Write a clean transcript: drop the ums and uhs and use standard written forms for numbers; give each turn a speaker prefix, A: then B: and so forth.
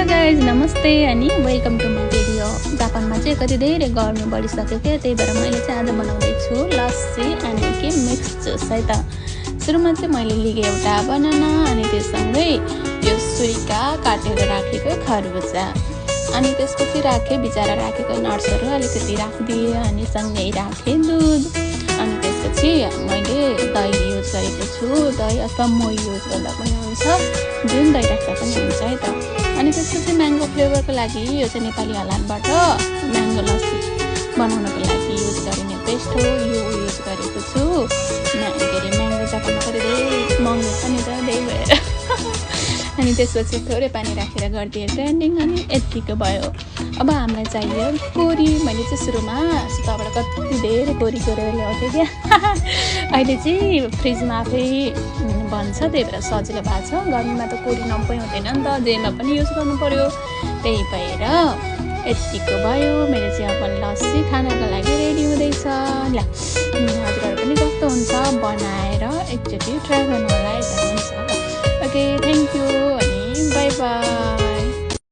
A: Guys नमस्ते अनि welcome to my video. जापानमा चाहिँ कति धेरै गर्मी बढिसक्यो क्या, त्यही भएर मैले चाहिँ आज बनाउँदैछु लस्सी अनि के मिक्स जुस है त। सुरुमा चाहिँ मैले लिएँ एउटा बनाना अनि त्यससँगै यो सुइका काटेर राखेको खरबुजा अनि त्यसपछि राखेँ बिचरा राखेको नट्सहरू अलिकति राखिदिएँ अनि सँगै राखेँ दुध अनि त्यसपछि मैले दही युज गरेको छु। दही अथवा मही युज गर्दा पनि हुन्छ, जुन दही राख्दा पनि हुन्छ है त। अनि त्यसपछि म्याङ्गो फ्लेभरको लागि यो चाहिँ नेपाली हलालबाट म्याङ्गो लस्सी बनाउनको लागि युज गरिने पेस्ट हो, यो युज गरेको छु। के अरे म्याङ्गो जापानमा कति धेरै महँगो छ नि त, त्यही भएर अनि त्यसपछि थोरै पानी राखेर गरिदिएँ ग्राइन्डिङ अनि यत्तिको भयो। अब हामीलाई चाहियो कोरी। मैले चाहिँ सुरुमा सुताबाट कति धेरै कोरी कोरेर ल्याउँथेँ क्या अहिले चाहिँ फ्रिजमा आफै बन्छ, त्यही भएर सजिलो भएको छ। गर्मीमा त कोरी नम्पै हुँदैन नि त, जेमा पनि युज गर्नु पर्यो, त्यही भएर यत्तिको भयो। मेरो चाहिँ अब लस्सी खानाको लागि रेडी हुँदैछ। ल हजुरहरू पनि कस्तो हुन्छ बनाएर एकचोटि ट्राई गर्नु होला है त।